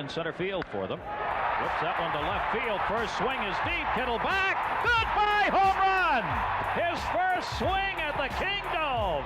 in center field for them. Whips that one to left field. First swing is deep. Kittle back. Goodbye, home run. His first swing at the Kingdom.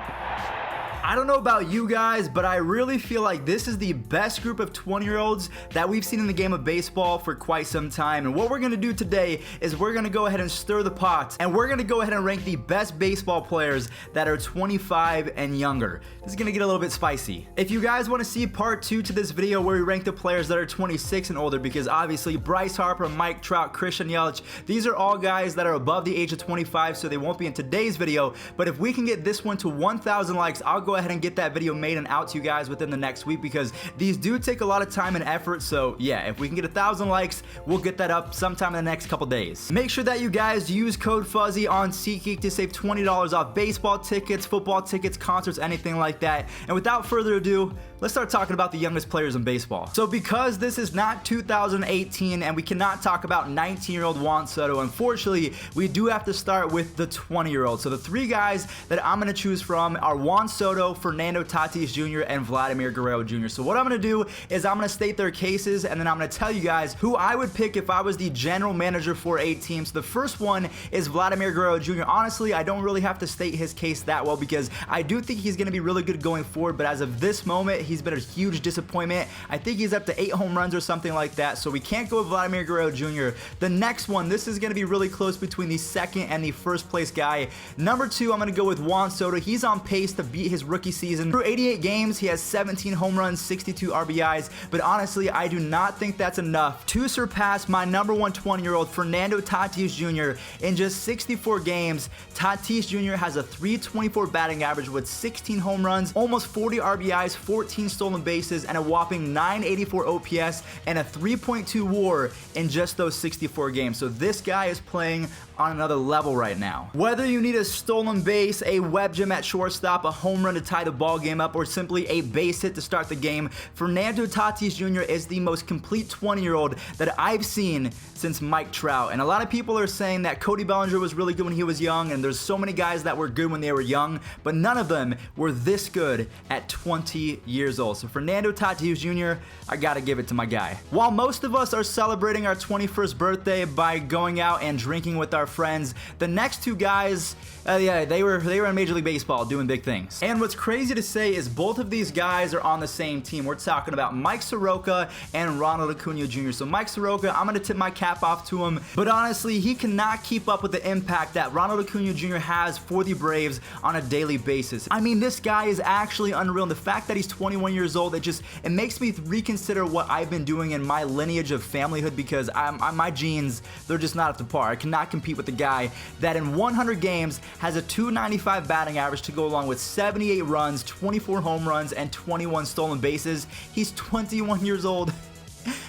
I don't know about you guys, but I really feel like this is the best group of 20-year-olds that we've seen in the game of baseball for quite some time. And what we're going to do today is we're going to go ahead and stir the pot, and we're going to go ahead and rank the best baseball players that are 25 and younger. This is going to get a little bit spicy. If you guys want to see part 2 to this video where we rank the players that are 26 and older, because obviously Bryce Harper, Mike Trout, Christian Yelich, these are all guys that are above the age of 25, so they won't be in today's video. But if we can get this one to 1,000 likes, I'll go ahead and get that video made and out to you guys within the next week, because these do take a lot of time and effort. So yeah, if we can get 1,000 likes, we'll get that up sometime in the next couple days. Make sure that you guys use code Fuzzy on Seatgeek to save $20 off baseball tickets, football tickets, concerts, anything like that. And without further ado, let's start talking about the youngest players in baseball. So because this is not 2018 and we cannot talk about 19-year-old Juan Soto, unfortunately, we do have to start with the 20-year-old. So the 3 guys that I'm going to choose from are Juan Soto, Fernando Tatis Jr., and Vladimir Guerrero Jr. So what I'm going to do is I'm going to state their cases, and then I'm going to tell you guys who I would pick if I was the general manager for a team. So the first one is Vladimir Guerrero Jr. Honestly, I don't really have to state his case that well, because I do think he's going to be really good going forward, but as of this moment, he's been a huge disappointment. I think he's up to 8 home runs or something like that, so we can't go with Vladimir Guerrero Jr. The next one, this is going to be really close between the second and the first place guy. Number 2, I'm going to go with Juan Soto. He's on pace to beat his rookie season. Through 88 games, he has 17 home runs, 62 RBIs, but honestly, I do not think that's enough to surpass my number 1 20-year-old Fernando Tatis Jr. In just 64 games, Tatis Jr. has a .324 batting average with 16 home runs, almost 40 RBIs, 14 stolen bases, and a whopping .984 OPS and a 3.2 WAR in just those 64 games. So this guy is playing on another level right now. Whether you need a stolen base, a web gem at shortstop, a home run to tie the ball game up, or simply a base hit to start the game, Fernando Tatis Jr. is the most complete 20-year-old that I've seen since Mike Trout. And a lot of people are saying that Cody Bellinger was really good when he was young, and there's so many guys that were good when they were young, but none of them were this good at 20 years old. So Fernando Tatis Jr., I gotta give it to my guy. While most of us are celebrating our 21st birthday by going out and drinking with our friends, the next 2 guys, yeah, they were in Major League Baseball doing big things. And what's crazy to say is both of these guys are on the same team. We're talking about Mike Soroka and Ronald Acuna Jr. So Mike Soroka, I'm gonna tip my cap off to him, but honestly, he cannot keep up with the impact that Ronald Acuna Jr. has for the Braves on a daily basis. I mean, this guy is actually unreal, and the fact that he's 21 years old, it makes me reconsider what I've been doing in my lineage of familyhood, because my genes, they're just not up to par. I cannot compete with the guy that in 100 games has a .295 batting average to go along with 78 runs, 24 home runs, and 21 stolen bases. He's 21 years old.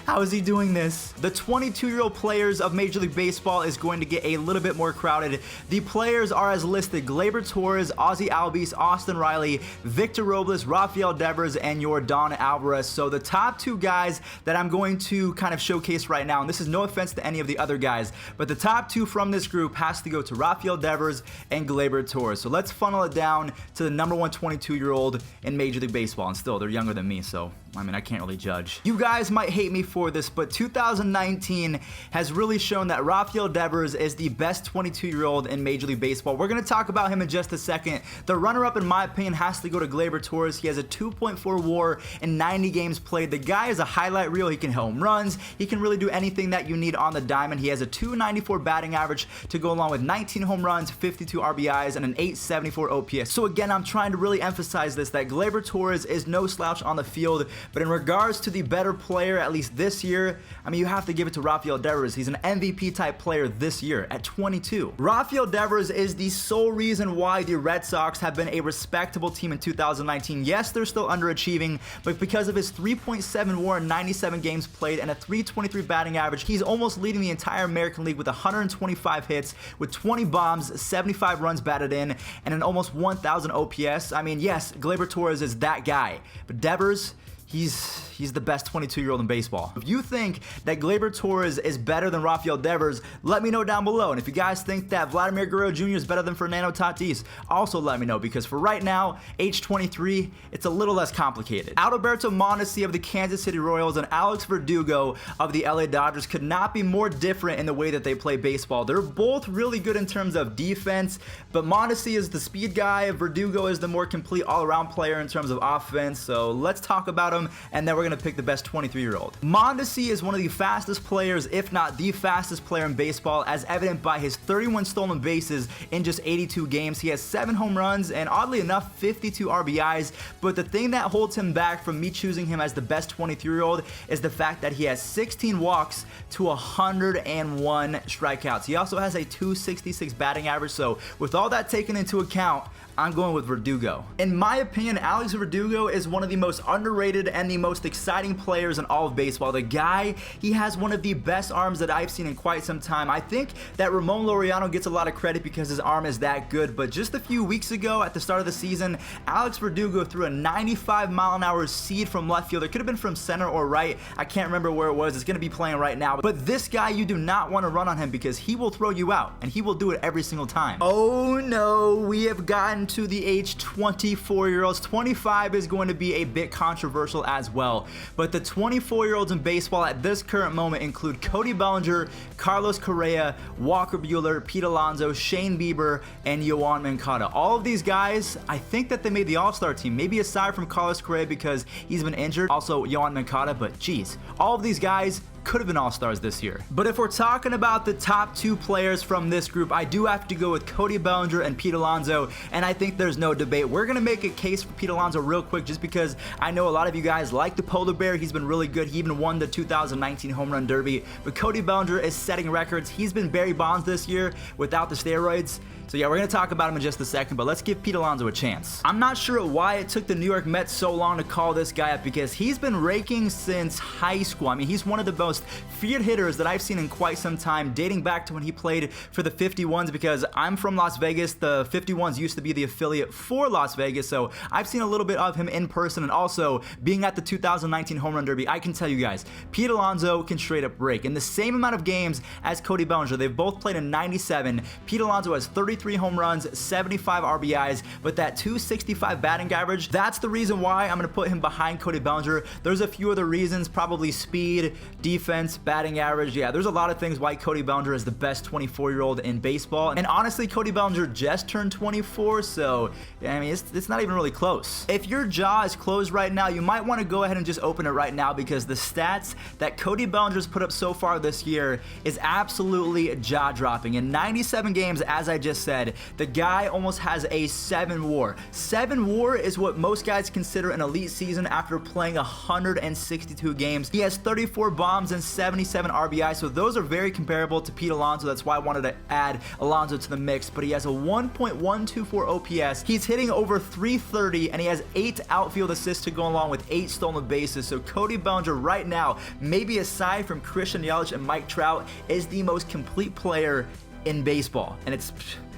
How is he doing this? The 22-year-old players of Major League Baseball is going to get a little bit more crowded. The players are as listed: Gleyber Torres, Ozzie Albies, Austin Riley, Victor Robles, Rafael Devers, and Yordan Alvarez. So the top 2 guys that I'm going to kind of showcase right now, and this is no offense to any of the other guys, but the top 2 from this group has to go to Rafael Devers and Gleyber Torres. So let's funnel it down to the number 1 22-year-old in Major League Baseball, and still, they're younger than me, so I mean, I can't really judge. You guys might hate me for this, but 2019 has really shown that Rafael Devers is the best 22-year-old in Major League Baseball. We're going to talk about him in just a second. The runner-up, in my opinion, has to go to Gleyber Torres. He has a 2.4 WAR in 90 games played. The guy is a highlight reel. He can hit home runs. He can really do anything that you need on the diamond. He has a .294 batting average to go along with 19 home runs, 52 RBIs, and an .874 OPS. So again, I'm trying to really emphasize this, that Gleyber Torres is no slouch on the field. But in regards to the better player, at least this year, I mean, you have to give it to Rafael Devers. He's an MVP type player this year at 22. Rafael Devers is the sole reason why the Red Sox have been a respectable team in 2019. Yes, they're still underachieving, but because of his 3.7 WAR in 97 games played and a .323 batting average, he's almost leading the entire American League with 125 hits, with 20 bombs, 75 runs batted in, and an almost 1,000 OPS. I mean, yes, Gleyber Torres is that guy, but Devers, he's the best 22-year-old in baseball. If you think that Gleyber Torres is better than Rafael Devers, let me know down below. And if you guys think that Vladimir Guerrero Jr. is better than Fernando Tatis, also let me know, because for right now, age 23, it's a little less complicated. Adalberto Mondesi of the Kansas City Royals and Alex Verdugo of the LA Dodgers could not be more different in the way that they play baseball. They're both really good in terms of defense, but Mondesi is the speed guy, Verdugo is the more complete all-around player in terms of offense. So let's talk about him, and then we're going to pick the best 23-year-old. Mondesi is one of the fastest players, if not the fastest player in baseball, as evident by his 31 stolen bases in just 82 games. He has 7 home runs and, oddly enough, 52 RBIs, but the thing that holds him back from me choosing him as the best 23-year-old is the fact that he has 16 walks to 101 strikeouts. He also has a 266 batting average, so with all that taken into account, I'm going with Verdugo. In my opinion, Alex Verdugo is one of the most underrated and the most exciting players in all of baseball. The guy, he has one of the best arms that I've seen in quite some time. I think that Ramon Laureano gets a lot of credit because his arm is that good, but just a few weeks ago at the start of the season, Alex Verdugo threw a 95-mile-an-hour seed from left field. It could have been from center or right. I can't remember where it was. It's going to be playing right now. But this guy, you do not want to run on him because he will throw you out, and he will do it every single time. Oh no, we have gotten to the age 24-year-olds. 25 is going to be a bit controversial as well, but the 24-year-olds in baseball at this current moment include Cody Bellinger, Carlos Correa, Walker Buehler, Pete Alonso, Shane Bieber, and Yoan Moncada. All of these guys, I think that they made the All-Star team, maybe aside from Carlos Correa because he's been injured, also Yoan Moncada, but geez, all of these guys could have been All-Stars this year. But if we're talking about the top 2 players from this group, I do have to go with Cody Bellinger and Pete Alonso, and I think there's no debate. We're going to make a case for Pete Alonso real quick just because I know a lot of you guys like the Polar Bear. He's been really good. He even won the 2019 Home Run Derby. But Cody Bellinger is setting records. He's been Barry Bonds this year without the steroids. So yeah, we're going to talk about him in just a second, but let's give Pete Alonso a chance. I'm not sure why it took the New York Mets so long to call this guy up because he's been raking since high school. I mean, he's one of the most feared hitters that I've seen in quite some time, dating back to when he played for the 51s because I'm from Las Vegas. The 51s used to be the affiliate for Las Vegas, so I've seen a little bit of him in person, and also being at the 2019 Home Run Derby, I can tell you guys, Pete Alonso can straight up rake. In the same amount of games as Cody Bellinger, they've both played in 97. Pete Alonso has 33 home runs, 75 RBIs, but that 265 batting average, that's the reason why I'm going to put him behind Cody Bellinger. There's a few other reasons, probably speed, defense, batting average. Yeah, there's a lot of things why Cody Bellinger is the best 24-year-old in baseball. And honestly, Cody Bellinger just turned 24, so I mean, it's not even really close. If your jaw is closed right now, you might want to go ahead and just open it right now because the stats that Cody Bellinger's put up so far this year is absolutely jaw-dropping. In 97 games, as I just said, the guy almost has a 7 WAR. 7 WAR is what most guys consider an elite season after playing 162 games. He has 34 bombs and 77 RBI, so those are very comparable to Pete Alonso. That's why I wanted to add Alonso to the mix, but he has a 1.124 OPS. He's hitting over 330, and he has 8 outfield assists to go along with 8 stolen bases. So Cody Bellinger right now, maybe aside from Christian Yelich and Mike Trout, is the most complete player in baseball, and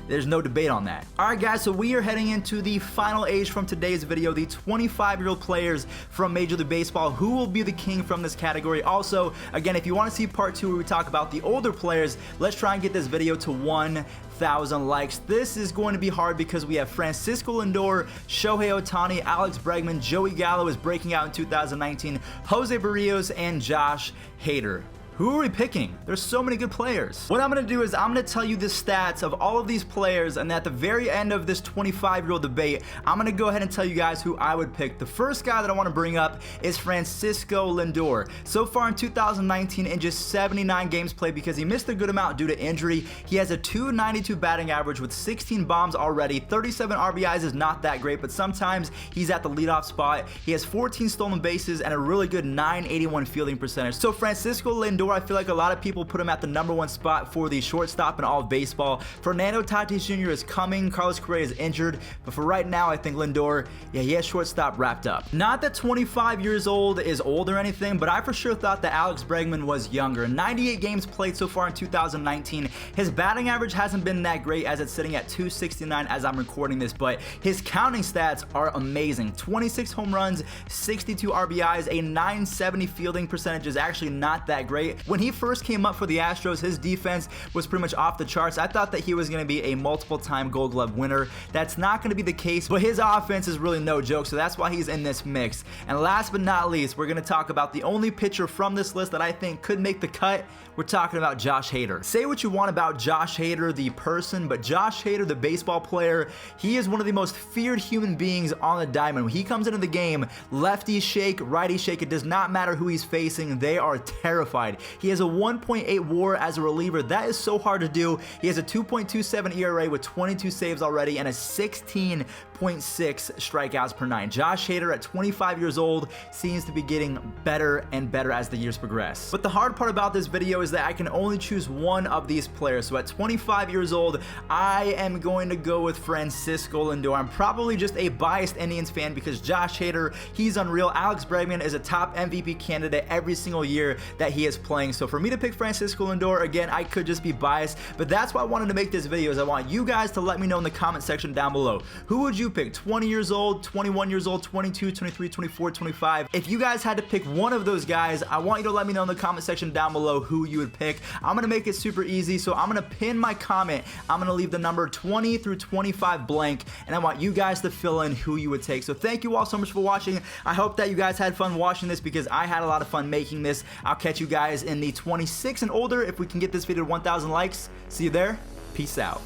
there's no debate on that. Alright guys, so we are heading into the final age from today's video, the 25-year-old players from Major League Baseball. Who will be the king from this category? Also, again, if you want to see part 2 where we talk about the older players, let's try and get this video to 1,000 likes. This is going to be hard because we have Francisco Lindor, Shohei Ohtani, Alex Bregman, Joey Gallo is breaking out in 2019, Jose Barrios, and Josh Hader. Who are we picking? There's so many good players. What I'm going to do is I'm going to tell you the stats of all of these players, and at the very end of this 25-year-old debate, I'm going to go ahead and tell you guys who I would pick. The first guy that I want to bring up is Francisco Lindor. So far in 2019, in just 79 games played, because he missed a good amount due to injury, he has a 292 batting average with 16 bombs already. 37 RBIs is not that great, but sometimes he's at the leadoff spot. He has 14 stolen bases and a really good 981 fielding percentage. So Francisco Lindor Lindor, I feel like a lot of people put him at the #1 spot for the shortstop in all of baseball. Fernando Tatis Jr. is coming. Carlos Correa is injured. But for right now, I think Lindor, yeah, he has shortstop wrapped up. Not that 25 years old is old or anything, but I for sure thought that Alex Bregman was younger. 98 games played so far in 2019. His batting average hasn't been that great as it's sitting at 269 as I'm recording this, but his counting stats are amazing. 26 home runs, 62 RBIs, a 970 fielding percentage is actually not that great. When he first came up for the Astros, his defense was pretty much off the charts. I thought that he was going to be a multiple-time Gold Glove winner. That's not going to be the case, but his offense is really no joke, so that's why he's in this mix. And last but not least, we're going to talk about the only pitcher from this list that I think could make the cut. We're talking about Josh Hader. Say what you want about Josh Hader, the person, but Josh Hader, the baseball player, he is one of the most feared human beings on the diamond. When he comes into the game, lefties shake, righties shake. It does not matter who he's facing. They are terrified. He has a 1.8 WAR as a reliever. That is so hard to do. He has a 2.27 ERA with 22 saves already and a 16.6 strikeouts per 9. Josh Hader at 25 years old seems to be getting better and better as the years progress. But the hard part about this video is that I can only choose one of these players. So at 25 years old, I am going to go with Francisco Lindor. I'm probably just a biased Indians fan because Josh Hader, he's unreal. Alex Bregman is a top MVP candidate every single year that he is playing. So for me to pick Francisco Lindor, again, I could just be biased, but that's why I wanted to make this video is I want you guys to let me know in the comment section down below. Who would you pick? 20 years old, 21 years old, 22, 23, 24, 25. If you guys had to pick one of those guys, I want you to let me know in the comment section down below who you would pick. I'm gonna make it super easy, so I'm gonna pin my comment. I'm gonna leave the number 20 through 25 blank, and I want you guys to fill in who you would take. So thank you all so much for watching. I hope that you guys had fun watching this because I had a lot of fun making this. I'll catch you guys in the 26 and older if we can get this video to 1,000 likes. See you there. Peace out.